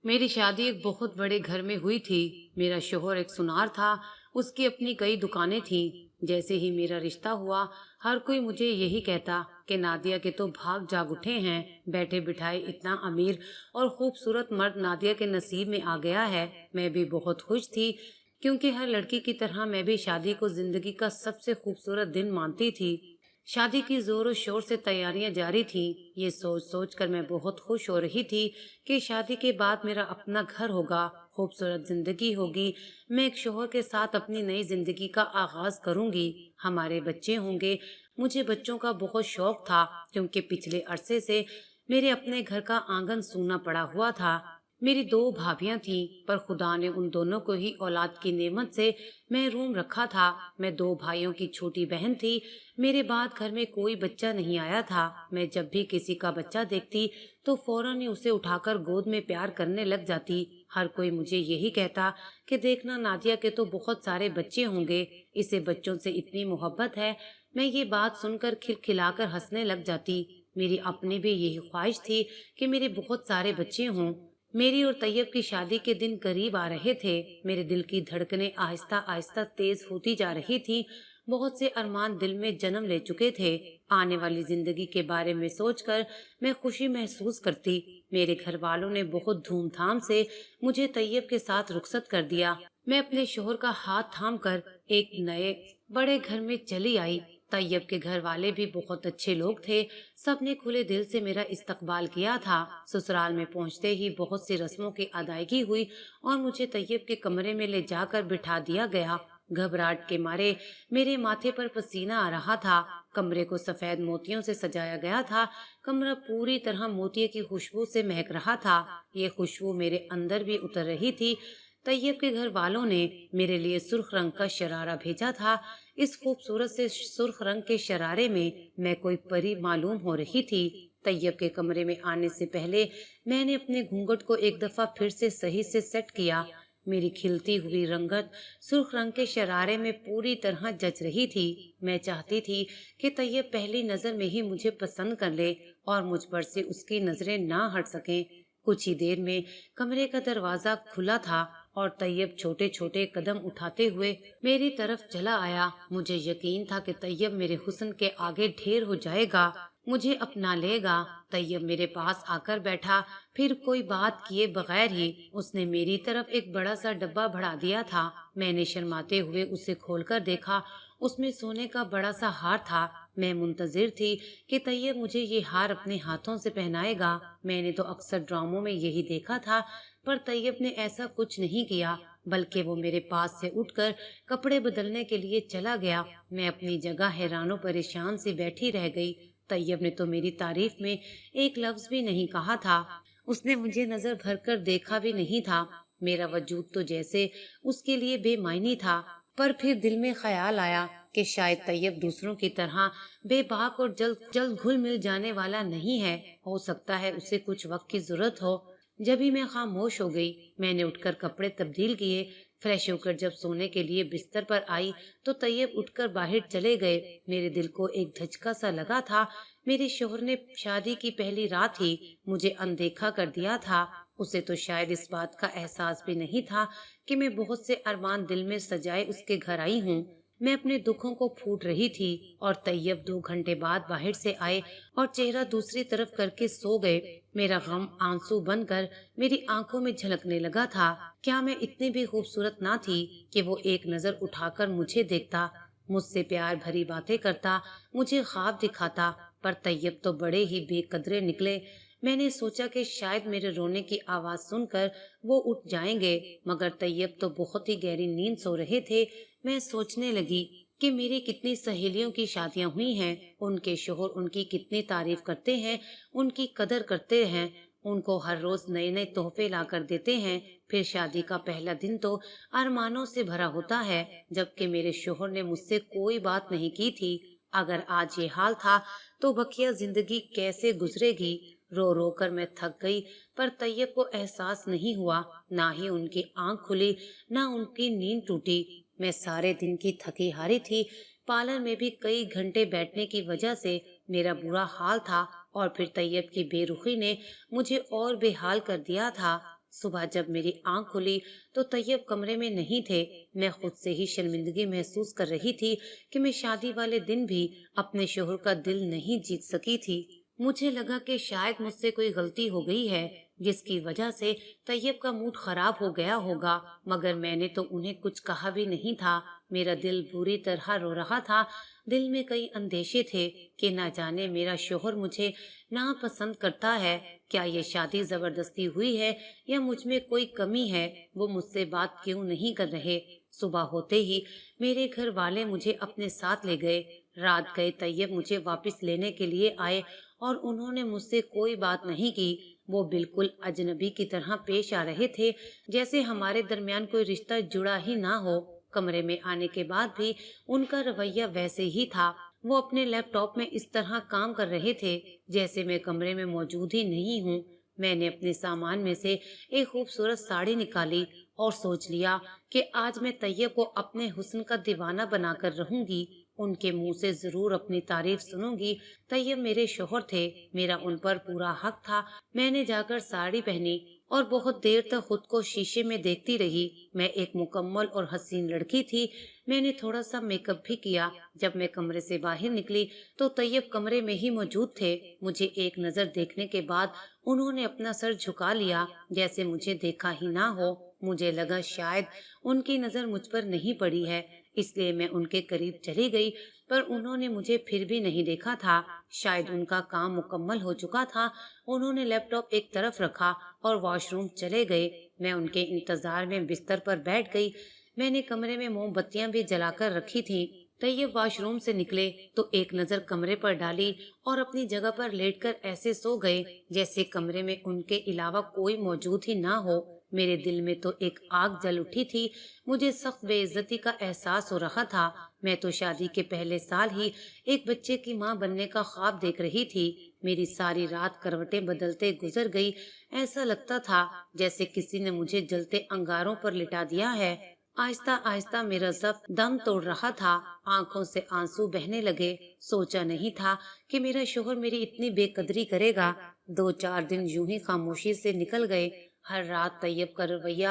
मेरी शादी एक बहुत बड़े घर में हुई थी। मेरा शोहर एक सुनार था। उसकी अपनी कई दुकानें थीं। जैसे ही मेरा रिश्ता हुआ, हर कोई मुझे यही कहता कि नादिया के तो भाग जाग उठे हैं। बैठे बिठाए इतना अमीर और खूबसूरत मर्द नादिया के नसीब में आ गया है। मैं भी बहुत खुश थी, क्योंकि हर लड़की की तरह मैं भी शादी को जिंदगी का सबसे खूबसूरत दिन मानती थी। शादी की जोरों शोर से तैयारियां जारी थीं। ये सोच सोच कर मैं बहुत खुश हो रही थी कि शादी के बाद मेरा अपना घर होगा, खूबसूरत जिंदगी होगी। मैं एक शोहर के साथ अपनी नई जिंदगी का आगाज करूंगी। हमारे बच्चे होंगे। मुझे बच्चों का बहुत शौक था, क्योंकि पिछले अरसे से मेरे अपने घर का आंगन सूना पड़ा हुआ था। मेरी दो भाभियां थीं, पर खुदा ने उन दोनों को ही औलाद की नेमत से महरूम रखा था। मैं दो भाइयों की छोटी बहन थी। मेरे बाद घर में कोई बच्चा नहीं आया था। मैं जब भी किसी का बच्चा देखती तो फौरन ही उसे उठाकर गोद में प्यार करने लग जाती। हर कोई मुझे यही कहता कि देखना, नादिया के तो बहुत सारे बच्चे होंगे, इसे बच्चों से इतनी मोहब्बत है। मैं ये बात सुनकर खिलखिलाकर हंसने लग जाती। मेरी अपनी भी यही ख्वाहिश थी कि मेरे बहुत सारे बच्चे हों। मेरी और तैयब की शादी के दिन करीब आ रहे थे। मेरे दिल की धड़कनें आहिस्ता आहिस्ता तेज होती जा रही थी। बहुत से अरमान दिल में जन्म ले चुके थे। आने वाली जिंदगी के बारे में सोचकर मैं खुशी महसूस करती। मेरे घर वालों ने बहुत धूमधाम से मुझे तैयब के साथ रुखसत कर दिया। मैं अपने शोहर का हाथ थाम कर एक नए बड़े घर में चली आई। तैयब के घर वाले भी बहुत अच्छे लोग थे। सबने खुले दिल से मेरा इस्तकबाल किया था। ससुराल में पहुंचते ही बहुत सी रस्मों की अदायगी हुई और मुझे तैयब के कमरे में ले जाकर बिठा दिया गया। घबराहट के मारे मेरे माथे पर पसीना आ रहा था। कमरे को सफेद मोतियों से सजाया गया था। कमरा पूरी तरह मोतिये की खुशबू से महक रहा था। ये खुशबू मेरे अंदर भी उतर रही थी। तैयब के घर वालों ने मेरे लिए सुर्ख रंग का शरारा भेजा था। इस खूबसूरत से सुर्ख रंग के शरारे में मैं कोई परी मालूम हो रही थी। तैयब के कमरे में आने से पहले मैंने अपने घूंघट को एक दफा फिर से सही से सेट किया। मेरी खिलती हुई रंगत सुर्ख रंग के शरारे में पूरी तरह जच रही थी। मैं चाहती थी कि तैयब पहली नजर में ही मुझे पसंद कर ले और मुझ पर से उसकी नजरें ना हट सकें। कुछ ही देर में कमरे का दरवाजा खुला था और तैयब छोटे छोटे कदम उठाते हुए मेरी तरफ चला आया। मुझे यकीन था कि तैयब मेरे हुस्न के आगे ढेर हो जाएगा, मुझे अपना लेगा। तैयब मेरे पास आकर बैठा। फिर कोई बात किए बगैर ही उसने मेरी तरफ एक बड़ा सा डब्बा बढ़ा दिया था। मैंने शर्माते हुए उसे खोलकर देखा। उसमें सोने का बड़ा सा हार था। मैं मुंतजिर थी कि तैयब मुझे ये हार अपने हाथों से पहनाएगा। मैंने तो अक्सर ड्रामों में यही देखा था, पर तैयब ने ऐसा कुछ नहीं किया, बल्कि वो मेरे पास से उठकर कपड़े बदलने के लिए चला गया। मैं अपनी जगह हैरानो परेशान सी बैठी रह गई। तैयब ने तो मेरी तारीफ में एक लफ्ज भी नहीं कहा था। उसने मुझे नजर भर कर देखा भी नहीं था। मेरा वजूद तो जैसे उसके लिए बेमायनी था। पर फिर दिल में ख्याल आया कि शायद तैयब दूसरों की तरह बेबाक और जल्द जल्द घुल मिल जाने वाला नहीं है। हो सकता है उसे कुछ वक्त की जरूरत हो। जब ही मैं खामोश हो गई, मैंने उठकर कपड़े तब्दील किए। फ्रेश होकर जब सोने के लिए बिस्तर पर आई तो तैयब उठकर बाहर चले गए। मेरे दिल को एक धचका सा लगा था। मेरे शोहर ने शादी की पहली रात ही मुझे अनदेखा कर दिया था। उसे तो शायद इस बात का एहसास भी नहीं था कि मैं बहुत से अरमान दिल में सजाए उसके घर आई हूँ। मैं अपने दुखों को फूट रही थी और तैयब 2 घंटे बाद बाहर से आए और चेहरा दूसरी तरफ करके सो गए। मेरा गम आंसू बनकर मेरी आंखों में झलकने लगा था। क्या मैं इतनी भी खूबसूरत ना थी कि वो एक नजर उठाकर मुझे देखता, मुझसे प्यार भरी बातें करता, मुझे ख्वाब दिखाता? पर तैयब तो बड़े ही बेकदरे निकले। मैंने सोचा कि शायद मेरे रोने की आवाज सुनकर वो उठ जाएंगे, मगर तैयब तो बहुत ही गहरी नींद सो रहे थे। मैं सोचने लगी कि मेरी कितनी सहेलियों की शादियां हुई हैं, उनके शोहर उनकी कितनी तारीफ करते हैं, उनकी कदर करते हैं, उनको हर रोज नए नए तोहफे ला कर देते हैं। फिर शादी का पहला दिन तो अरमानों से भरा होता है, जबकि मेरे शोहर ने मुझसे कोई बात नहीं की थी। अगर आज ये हाल था तो बकिया जिंदगी कैसे गुजरेगी? रो रो कर मैं थक गई, पर तैयब को एहसास नहीं हुआ। ना ही उनकी आंख खुली, ना उनकी नींद टूटी। मैं सारे दिन की थकी हारी थी। पार्लर में भी कई घंटे बैठने की वजह से मेरा बुरा हाल था और फिर तैयब की बेरुखी ने मुझे और बेहाल कर दिया था। صبح جب میری آنکھ کھلی تو طیب کمرے میں نہیں تھے۔ میں خود سے ہی شرمندگی محسوس کر رہی تھی کہ میں شادی والے دن بھی اپنے شوہر کا دل نہیں جیت سکی تھی۔ مجھے لگا کہ شاید مجھ سے کوئی غلطی ہو گئی ہے جس کی وجہ سے طیب کا موڈ خراب ہو گیا ہوگا، مگر میں نے تو انہیں کچھ کہا بھی نہیں تھا۔ میرا دل بری طرح رو رہا تھا۔ دل میں کئی اندیشے تھے کہ نہ جانے میرا شوہر مجھے ناپسند کرتا ہے، کیا یہ شادی زبردستی ہوئی ہے یا مجھ میں کوئی کمی ہے، وہ مجھ سے بات کیوں نہیں کر رہے۔ صبح ہوتے ہی میرے گھر والے مجھے اپنے ساتھ لے گئے۔ رات گئے طیب مجھے واپس لینے کے لیے آئے اور انہوں نے مجھ سے کوئی بات نہیں کی۔ وہ بالکل اجنبی کی طرح پیش آ رہے تھے، جیسے ہمارے درمیان کوئی رشتہ جڑا ہی نہ ہو۔ کمرے میں آنے کے بعد بھی ان کا رویہ ویسے ہی تھا۔ وہ اپنے لیپ ٹاپ میں اس طرح کام کر رہے تھے جیسے میں کمرے میں موجود ہی نہیں ہوں۔ میں نے اپنے سامان میں سے ایک خوبصورت ساڑی نکالی اور سوچ لیا کہ آج میں طیب کو اپنے حسن کا دیوانہ بنا کر رہوں گی، ان کے منہ سے ضرور اپنی تعریف سنوں گی۔ طیب میرے شوہر تھے، میرا ان پر پورا حق تھا۔ میں نے جا کر ساڑی پہنی اور بہت دیر تک خود کو شیشے میں دیکھتی رہی۔ میں ایک مکمل اور حسین لڑکی تھی۔ میں نے تھوڑا سا میک اپ بھی کیا۔ جب میں کمرے سے باہر نکلی تو طیب کمرے میں ہی موجود تھے۔ مجھے ایک نظر دیکھنے کے بعد انہوں نے اپنا سر جھکا لیا جیسے مجھے دیکھا ہی نہ ہو۔ مجھے لگا شاید ان کی نظر مجھ پر نہیں پڑی ہے، اس لیے میں ان کے قریب چلی گئی، پر انہوں نے مجھے پھر بھی نہیں دیکھا تھا۔ شاید ان کا کام مکمل ہو چکا تھا۔ انہوں نے لیپ ٹاپ ایک طرف رکھا اور واش روم چلے گئے۔ میں ان کے انتظار میں بستر پر بیٹھ گئی۔ میں نے کمرے میں موم بتیاں بھی جلا کر رکھی تھیں۔ طیب واش روم سے نکلے تو ایک نظر کمرے پر ڈالی اور اپنی جگہ پر لیٹ کر ایسے سو گئے جیسے کمرے میں ان کے علاوہ کوئی موجود ہی نہ ہو۔ میرے دل میں تو ایک آگ جل اٹھی تھی۔ مجھے سخت بے عزتی کا احساس ہو رہا تھا۔ میں تو شادی کے پہلے سال ہی ایک بچے کی ماں بننے کا خواب دیکھ رہی تھی۔ میری ساری رات کروٹیں بدلتے گزر گئی۔ ایسا لگتا تھا جیسے کسی نے مجھے جلتے انگاروں پر لٹا دیا ہے۔ آہستہ آہستہ میرا ضبط دم توڑ رہا تھا، آنکھوں سے آنسو بہنے لگے۔ سوچا نہیں تھا کہ میرا شوہر میری اتنی بے قدری کرے گا۔ 2-4 دن یوں ہی خاموشی سے نکل گئے۔ ہر رات طیب کا رویہ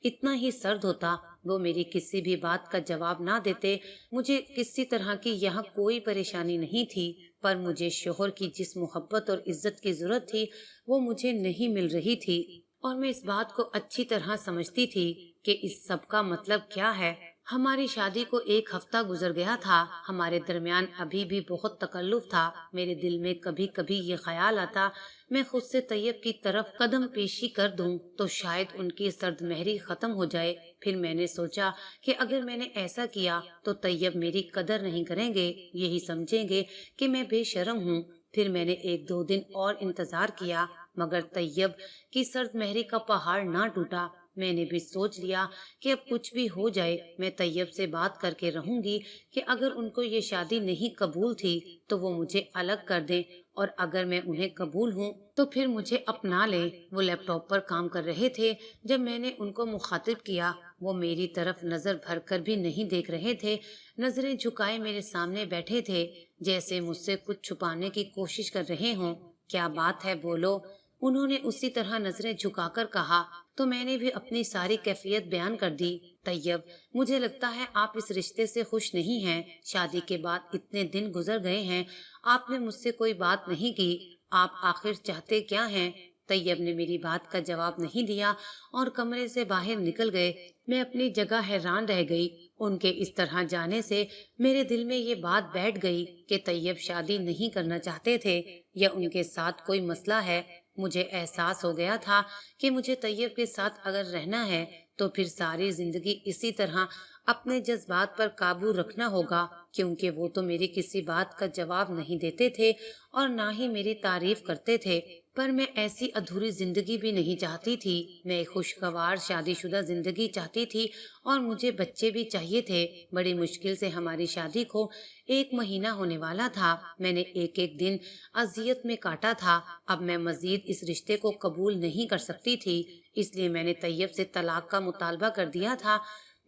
اتنا ہی سرد ہوتا، وہ میری کسی بھی بات کا جواب نہ دیتے۔ مجھے کسی طرح کی یہاں کوئی پریشانی نہیں تھی، پر مجھے شوہر کی جس محبت اور عزت کی ضرورت تھی وہ مجھے نہیں مل رہی تھی، اور میں اس بات کو اچھی طرح سمجھتی تھی کہ اس سب کا مطلب کیا ہے۔ ہماری شادی کو 1 ہفتہ گزر گیا تھا۔ ہمارے درمیان ابھی بھی بہت تکلف تھا۔ میرے دل میں کبھی کبھی یہ خیال آتا میں خود سے طیب کی طرف قدم پیشی کر دوں تو شاید ان کی سرد مہری ختم ہو جائے۔ پھر میں نے سوچا کہ اگر میں نے ایسا کیا تو طیب میری قدر نہیں کریں گے، یہی سمجھیں گے کہ میں بے شرم ہوں۔ پھر میں نے 1-2 دن اور انتظار کیا، مگر طیب کی سرد مہری کا پہاڑ نہ ٹوٹا۔ میں نے بھی سوچ لیا کہ اب کچھ بھی ہو جائے میں طیب سے بات کر کے رہوں گی کہ اگر ان کو یہ شادی نہیں قبول تھی تو وہ مجھے الگ کر دیں، اور اگر میں انہیں قبول ہوں تو پھر مجھے اپنا لیں۔ وہ لیپ ٹاپ پر کام کر رہے تھے۔ جب میں نے ان کو مخاطب کیا وہ میری طرف نظر بھر کر بھی نہیں دیکھ رہے تھے، نظریں جھکائے میرے سامنے بیٹھے تھے جیسے مجھ سے کچھ چھپانے کی کوشش کر رہے ہوں۔ کیا بات ہے، بولو، انہوں نے اسی طرح نظریں جھکا کر کہا۔ تو میں نے بھی اپنی ساری کیفیت بیان کر دی۔ طیب، مجھے لگتا ہے آپ اس رشتے سے خوش نہیں ہیں۔ شادی کے بعد اتنے دن گزر گئے ہیں، آپ نے مجھ سے کوئی بات نہیں کی۔ آپ آخر چاہتے کیا ہیں؟ طیب نے میری بات کا جواب نہیں دیا اور کمرے سے باہر نکل گئے۔ میں اپنی جگہ حیران رہ گئی۔ ان کے اس طرح جانے سے میرے دل میں یہ بات بیٹھ گئی کہ طیب شادی نہیں کرنا چاہتے تھے یا ان کے ساتھ کوئی مسئلہ ہے۔ مجھے احساس ہو گیا تھا کہ مجھے طیب کے ساتھ اگر رہنا ہے تو پھر ساری زندگی اسی طرح اپنے جذبات پر قابو رکھنا ہوگا، کیونکہ وہ تو میری کسی بات کا جواب نہیں دیتے تھے اور نہ ہی میری تعریف کرتے تھے۔ پر میں ایسی ادھوری زندگی بھی نہیں چاہتی تھی۔ میں ایک خوشگوار شادی شدہ زندگی چاہتی تھی اور مجھے بچے بھی چاہیے تھے۔ بڑی مشکل سے ہماری شادی کو 1 مہینہ ہونے والا تھا۔ میں نے ایک دن اذیت میں کاٹا تھا۔ اب میں مزید اس رشتے کو قبول نہیں کر سکتی تھی، اس لیے میں نے طیب سے طلاق کا مطالبہ کر دیا تھا۔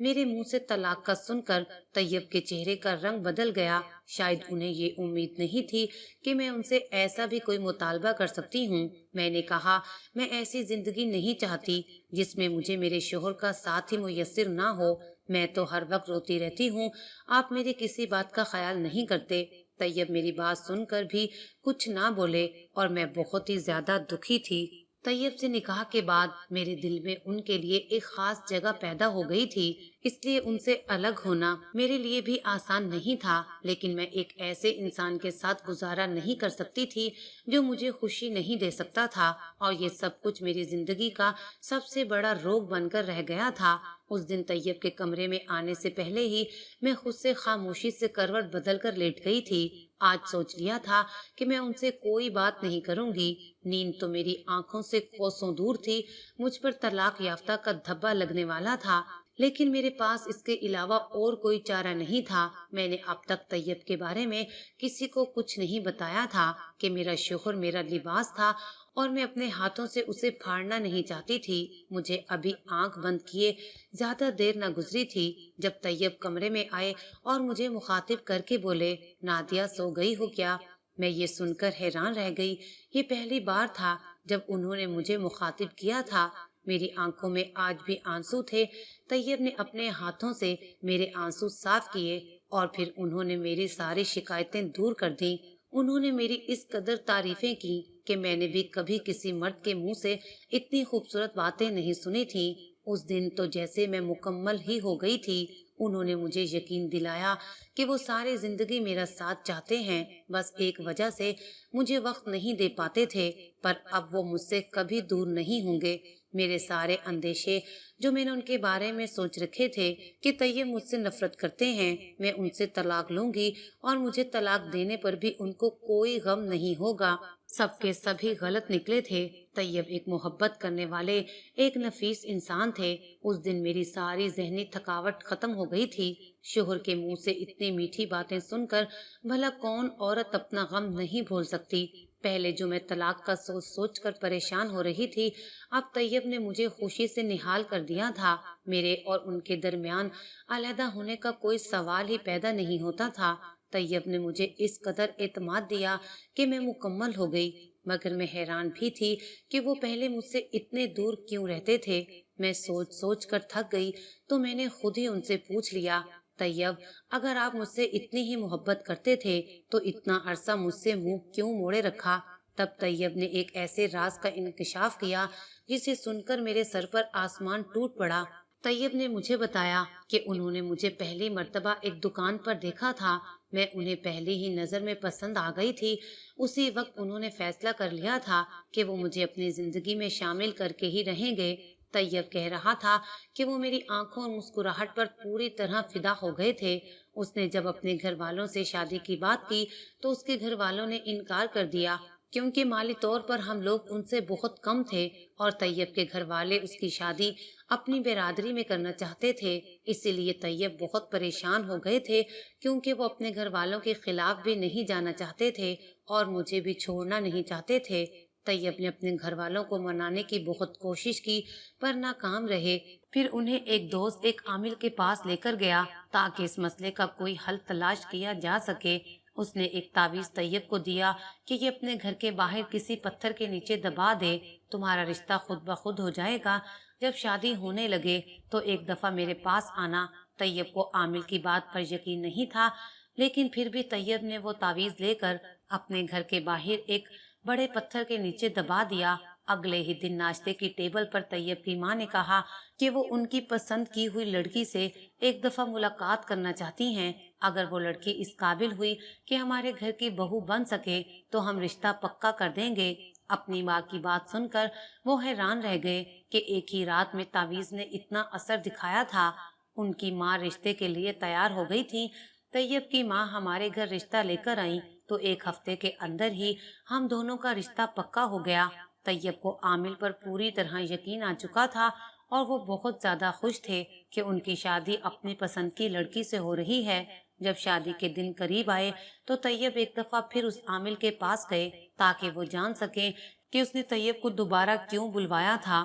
मेरे मुंह से तलाक का सुनकर तैयब के चेहरे का रंग बदल गया। शायद उन्हें ये उम्मीद नहीं थी कि मैं उनसे ऐसा भी कोई मुतालबा कर सकती हूँ। मैंने कहा, मैं ऐसी जिंदगी नहीं चाहती जिसमें मुझे मेरे शोहर का साथ ही मुयस्सर ना हो। मैं तो हर वक्त रोती रहती हूँ, आप मेरी किसी बात का ख्याल नहीं करते। तैयब मेरी बात सुनकर भी कुछ ना बोले और मैं बहुत ही ज्यादा दुखी थी। तैयब से निकाह के बाद मेरे दिल में उनके लिए एक खास जगह पैदा हो गई थी, इसलिए उनसे अलग होना मेरे लिए भी आसान नहीं था। लेकिन मैं एक ऐसे इंसान के साथ गुजारा नहीं कर सकती थी जो मुझे खुशी नहीं दे सकता था, और ये सब कुछ मेरी जिंदगी का सबसे बड़ा रोग बनकर रह गया था। उस दिन तैयब के कमरे में आने से पहले ही मैं खुद से खामोशी से करवट बदल कर लेट गई थी। आज सोच लिया था कि मैं उनसे कोई बात नहीं करूंगी। नींद तो मेरी आंखों से कोसों दूर थी। मुझ पर तलाक याफ्ता का धब्बा लगने वाला था, लेकिन मेरे पास इसके अलावा और कोई चारा नहीं था। मैंने अब तक तैयब के बारे में किसी को कुछ नहीं बताया था कि मेरा शोहर मेरा लिबास था और मैं अपने हाथों से उसे फाड़ना नहीं चाहती थी। मुझे अभी आंख बंद किए ज्यादा देर न गुजरी थी जब तैयब कमरे में आए और मुझे मुखातिब करके बोले, नादिया सो गई हो क्या? मैं ये सुनकर हैरान रह गई। ये पहली बार था जब उन्होंने मुझे मुखातिब किया था। मेरी आंखों में आज भी आंसू थे। तैयब ने अपने हाथों से मेरे आंसू साफ किए और फिर उन्होंने मेरी सारी शिकायतें दूर कर दी। उन्होंने मेरी इस कदर तारीफें की कि मैंने भी कभी किसी मर्द के मुंह से इतनी खूबसूरत बातें नहीं सुनी थी। उस दिन तो जैसे मैं मुकम्मल ही हो गई थी। उन्होंने मुझे यकीन दिलाया कि वो सारी जिंदगी मेरा साथ चाहते हैं, बस एक वजह से मुझे वक्त नहीं दे पाते थे, पर अब वो मुझसे कभी दूर नहीं होंगे। मेरे सारे अंदेशे जो मैंने उनके बारे में सोच रखे थे कि तैयब मुझसे नफरत करते हैं, मैं उनसे तलाक लूंगी और मुझे तलाक देने पर भी उनको कोई गम नहीं होगा, सबके सभी गलत निकले थे। तैयब एक मोहब्बत करने वाले एक नफीस इंसान थे। उस दिन मेरी सारी जहनी थकावट खत्म हो गई थी। शोहर के मुंह से इतनी मीठी बातें सुनकर भला कौन औरत अपना गम नहीं भूल सकती। पहले जो मैं तलाक का सोच सोच कर परेशान हो रही थी, अब तैयब ने मुझे खुशी से निहाल कर दिया था। मेरे और उनके दरमियान अलहदा होने का कोई सवाल ही पैदा नहीं होता था। तैयब ने मुझे इस कदर एतमाद दिया कि मैं मुकम्मल हो गई, मगर मैं हैरान भी थी कि वो पहले मुझसे इतने दूर क्यों रहते थे। मैं सोच सोच कर थक गई तो मैंने खुद ही उनसे पूछ लिया, तैयब, अगर आप मुझसे इतनी ही मोहब्बत करते थे तो इतना अरसा मुझसे मुंह क्यों मोड़े रखा? तब तैयब ने एक ऐसे राज का इंकशाफ किया जिसे सुनकर मेरे सर पर आसमान टूट पड़ा। तैयब ने मुझे बताया कि उन्होंने मुझे पहली मर्तबा एक दुकान पर देखा था। मैं उन्हें पहली ही नजर में पसंद आ गई थी। उसी वक्त उन्होंने फैसला कर लिया था कि वो मुझे अपनी जिंदगी में शामिल करके ही रहेंगे। तैयब कह रहा था कि वो मेरी आंखों और मुस्कुराहट पर पूरी तरह फिदा हो गए थे। उसने जब अपने घर वालों से शादी की बात की तो उसके घर वालों ने इनकार कर दिया, क्योंकि माली तौर पर हम लोग उनसे बहुत कम थे और तैयब के घर वाले उसकी शादी अपनी बिरादरी में करना चाहते थे। इसीलिए तैयब बहुत परेशान हो गए थे, क्योंकि वो अपने घर वालों के खिलाफ भी नहीं जाना चाहते थे और मुझे भी छोड़ना नहीं चाहते थे। तैयब ने अपने घर वालों को मनाने की बहुत कोशिश की, पर नाकाम रहे। फिर उन्हें एक दोस्त एक आमिल के पास लेकर गया ताकि इस मसले का कोई हल तलाश किया जा सके। उसने एक तावीज तैयब को दिया कि ये अपने घर के बाहर किसी पत्थर के नीचे दबा दे, तुम्हारा रिश्ता खुद ब खुद हो जाएगा। जब शादी होने लगे तो एक दफा मेरे पास आना। तैयब को आमिल की बात पर यकीन नहीं था, लेकिन फिर भी तैयब ने वो तावीज लेकर अपने घर के बाहर एक बड़े पत्थर के नीचे दबा दिया। अगले ही दिन नाश्ते की टेबल पर तैयब की माँ ने कहा कि वो उनकी पसंद की हुई लड़की से एक दफा मुलाकात करना चाहती हैं। अगर वो लड़की इस काबिल हुई कि हमारे घर की बहू बन सके तो हम रिश्ता पक्का कर देंगे। अपनी माँ की बात सुनकर वो हैरान रह गए कि एक ही रात में तावीज ने इतना असर दिखाया था। उनकी माँ रिश्ते के लिए तैयार हो गई थी। तैयब की माँ हमारे घर रिश्ता लेकर आई तो एक हफ्ते के अंदर ही हम दोनों का रिश्ता पक्का हो गया। तैयब को आमिल पर पूरी तरह यकीन आ चुका था और वो बहुत ज्यादा खुश थे कि उनकी शादी अपनी पसंद की लड़की से हो रही है। जब शादी के दिन करीब आए तो तैयब एक दफा फिर उस आमिल के पास गए ताकि वो जान सके कि उसने तैयब को दोबारा क्यों बुलवाया था।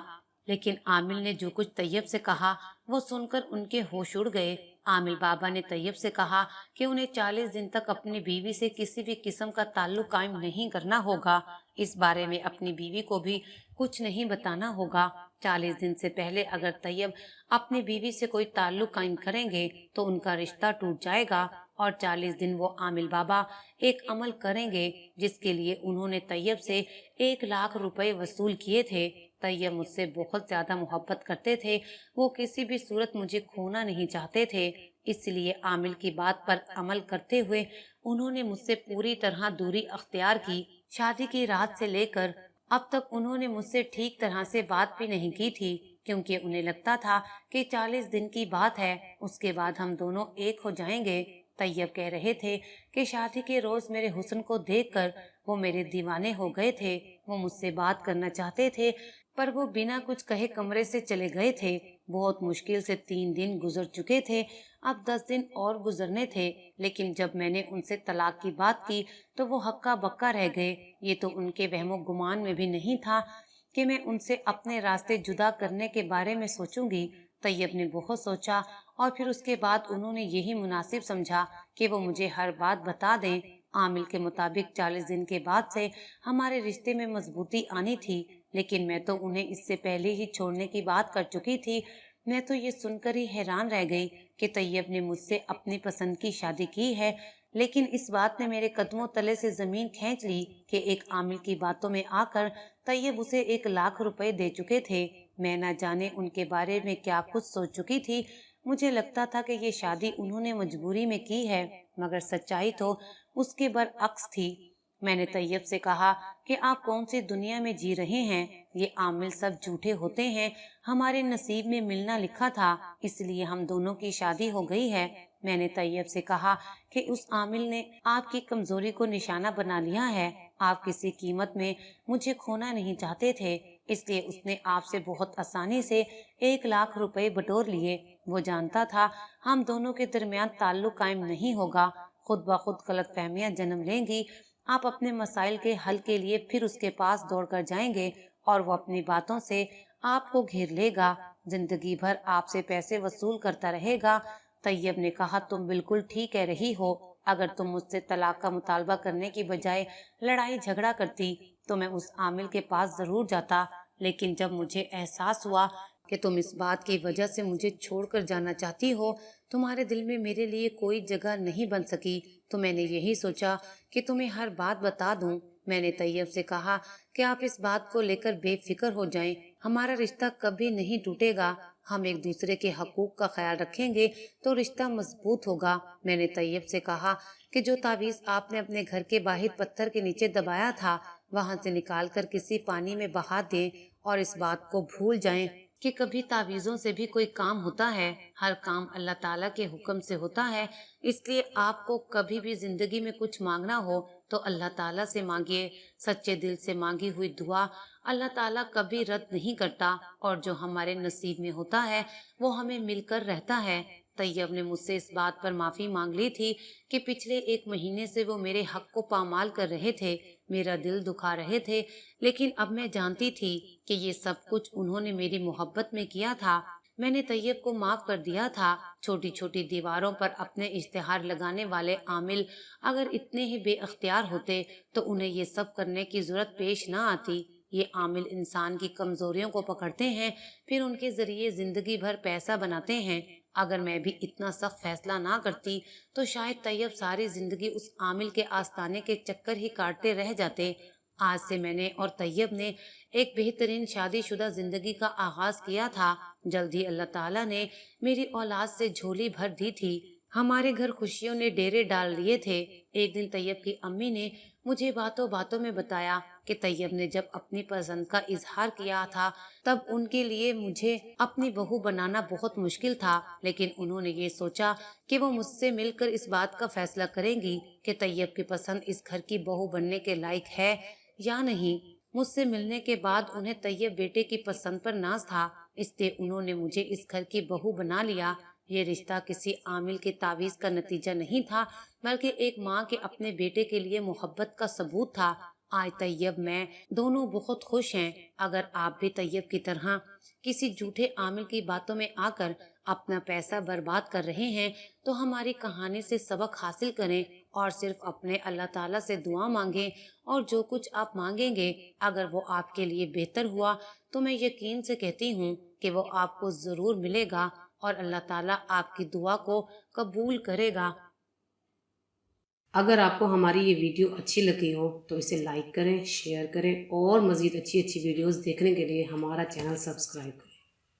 लेकिन आमिल ने जो कुछ तैयब से कहा वो सुनकर उनके होश उड़ गए। आमिल बाबा ने तैयब से कहा कि उन्हें 40 दिन तक अपनी बीवी से किसी भी किस्म का ताल्लुक कायम नहीं करना होगा। इस बारे में अपनी बीवी को भी कुछ नहीं बताना होगा। 40 दिन से पहले अगर तैयब अपनी बीवी से कोई ताल्लुक कायम करेंगे तो उनका रिश्ता टूट जाएगा और 40 दिन वो आमिल बाबा एक अमल करेंगे जिसके लिए उन्होंने तैयब से 1 लाख रुपए वसूल किए थे। तैयब मुझसे बहुत ज्यादा मोहब्बत करते थे। वो किसी भी सूरत मुझे खोना नहीं चाहते थे। इसलिए आमिल की बात पर अमल करते हुए उन्होंने मुझसे पूरी तरह दूरी अख्तियार की। शादी की रात से लेकर अब तक उन्होंने मुझसे ठीक तरह से बात भी नहीं की थी, क्योंकि उन्हें लगता था कि 40 दिन की बात है, उसके बाद हम दोनों एक हो जाएंगे। तैयब कह रहे थे कि शादी के रोज मेरे हुस्न को देखकर वो मेरे दीवाने हो गए थे। वो मुझसे बात करना चाहते थे पर वो बिना कुछ कहे कमरे से चले गए थे। बहुत मुश्किल से 3 दिन गुजर चुके थे, अब 10 दिन और गुजरने थे। लेकिन जब मैंने उनसे तलाक की बात की तो वो हक्का बक्का रह गए। ये तो उनके वहमो गुमान में भी नहीं था कि मैं उनसे अपने रास्ते जुदा करने के बारे में सोचूंगी। तैयब ने बहुत सोचा और फिर उसके बाद उन्होंने यही मुनासिब समझा कि वो मुझे हर बात बता दें। आमिल के मुताबिक 40 दिन के बाद से हमारे रिश्ते में मजबूती आनी थी, लेकिन मैं तो उन्हें इससे पहले ही छोड़ने की बात कर चुकी थी। मैं तो ये सुनकर ही हैरान रह गई कि तैयब ने मुझसे अपनी पसंद की शादी की है, लेकिन इस बात ने मेरे कदमों तले से जमीन खींच ली कि एक आमिल की बातों में आकर तैयब उसे 1 लाख रुपए दे चुके थे। मैं न जाने उनके बारे में क्या कुछ सोच चुकी थी। मुझे लगता था कि ये शादी उन्होंने मजबूरी में की है, मगर सच्चाई तो उसके बरअक्स थी। मैंने तैयब से कहा कि आप कौन सी दुनिया में जी रहे हैं, ये आमिल सब झूठे होते हैं। हमारे नसीब में मिलना लिखा था, इसलिए हम दोनों की शादी हो गई है। मैंने तैयब से कहा कि उस आमिल ने आपकी कमजोरी को निशाना बना लिया है। आप किसी कीमत में मुझे खोना नहीं चाहते थे, इसलिए उसने आपसे बहुत आसानी से 1 लाख रुपए बटोर लिए। वो जानता था हम दोनों के दरमियान ताल्लुक कायम नहीं होगा, खुद ब खुद गलतफहमियां जन्म लेंगी। आप अपने मसाइल के हल के लिए फिर उसके पास दौड़कर जाएंगे और वो अपनी बातों से आपको घेर लेगा, जिंदगी भर आपसे पैसे वसूल करता रहेगा। तैयब ने कहा, तुम बिल्कुल ठीक कह रही हो। अगर तुम मुझसे तलाक का मुतालबा करने की बजाय लड़ाई झगड़ा करती तो मैं उस आमिल के पास जरूर जाता, लेकिन जब मुझे एहसास हुआ कि तुम इस बात की वजह से मुझे छोड़कर जाना चाहती हो, तुम्हारे दिल में मेरे लिए कोई जगह नहीं बन सकी, तो मैंने यही सोचा कि तुम्हें हर बात बता दूं। मैंने तैयब से कहा कि आप इस बात को लेकर बेफिक्र हो जाएं, हमारा रिश्ता कभी नहीं टूटेगा। हम एक दूसरे के हकूक का ख्याल रखेंगे तो रिश्ता मजबूत होगा। मैंने तैयब से कहा कि जो तावीज आपने अपने घर के बाहर पत्थर के नीचे दबाया था, वहां से निकालकर किसी पानी में बहा दें और इस बात को भूल जाएं कि कभी तावीज़ों से भी कोई काम होता है। हर काम अल्लाह ताला के हुक्म से होता है। इसलिए आपको कभी भी जिंदगी में कुछ मांगना हो तो अल्लाह ताला से मांगिए। सच्चे दिल से मांगी हुई दुआ अल्लाह ताला कभी रद्द नहीं करता, और जो हमारे नसीब में होता है वो हमें मिलकर रहता है। तैयब ने मुझसे इस बात पर माफी मांग ली थी कि पिछले 1 महीने से वो मेरे हक को पामाल कर रहे थे, मेरा दिल दुखा रहे थे, लेकिन अब मैं जानती थी कि ये सब कुछ उन्होंने मेरी मोहब्बत में किया था। मैंने तैयब को माफ कर दिया था। छोटी छोटी दीवारों पर अपने इश्तिहार लगाने वाले आमिल अगर इतने ही बेअख्तियार होते तो उन्हें ये सब करने की जरूरत पेश ना आती। ये आमिल इंसान की कमजोरियों को पकड़ते हैं, फिर उनके जरिए जिंदगी भर पैसा बनाते हैं। अगर मैं भी इतना सख्त फैसला ना करती तो शायद तैयब सारी जिंदगी उस आमिल के आस्ताने के चक्कर ही काटते रह जाते। आज से मैंने और तैयब ने एक बेहतरीन शादीशुदा जिंदगी का आगाज किया था। जल्द ही अल्लाह ताला ने मेरी औलाद से झोली भर दी थी। हमारे घर खुशियों ने डेरे डाल लिए थे। एक दिन तैयब की अम्मी ने मुझे बातों बातों में बताया कि तैयब ने जब अपनी पसंद का इजहार किया था तब उनके लिए मुझे अपनी बहू बनाना बहुत मुश्किल था, लेकिन उन्होंने ये सोचा कि वो मुझसे मिलकर इस बात का फैसला करेंगी कि तैयब की पसंद इस घर की बहू बनने के लायक है या नहीं। मुझसे मिलने के बाद उन्हें तैयब बेटे की पसंद पर नाज था, इसलिए उन्होंने मुझे इस घर की बहू बना लिया। ये रिश्ता किसी आमिल के तावीज का नतीजा नहीं था, बल्कि एक माँ के अपने बेटे के लिए मोहब्बत का सबूत था। آج طیب میں دونوں بہت خوش ہیں۔ اگر آپ بھی طیب کی طرح کسی جھوٹے عامل کی باتوں میں آ کر اپنا پیسہ برباد کر رہے ہیں تو ہماری کہانی سے سبق حاصل کریں اور صرف اپنے اللہ تعالیٰ سے دعا مانگیں، اور جو کچھ آپ مانگیں گے اگر وہ آپ کے لیے بہتر ہوا تو میں یقین سے کہتی ہوں کہ وہ آپ کو ضرور ملے گا اور اللہ تعالیٰ آپ کی دعا کو قبول کرے گا۔ اگر آپ کو ہماری یہ ویڈیو اچھی لگی ہو تو اسے لائک کریں، شیئر کریں اور مزید اچھی ویڈیوز دیکھنے کے لیے ہمارا چینل سبسکرائب کریں۔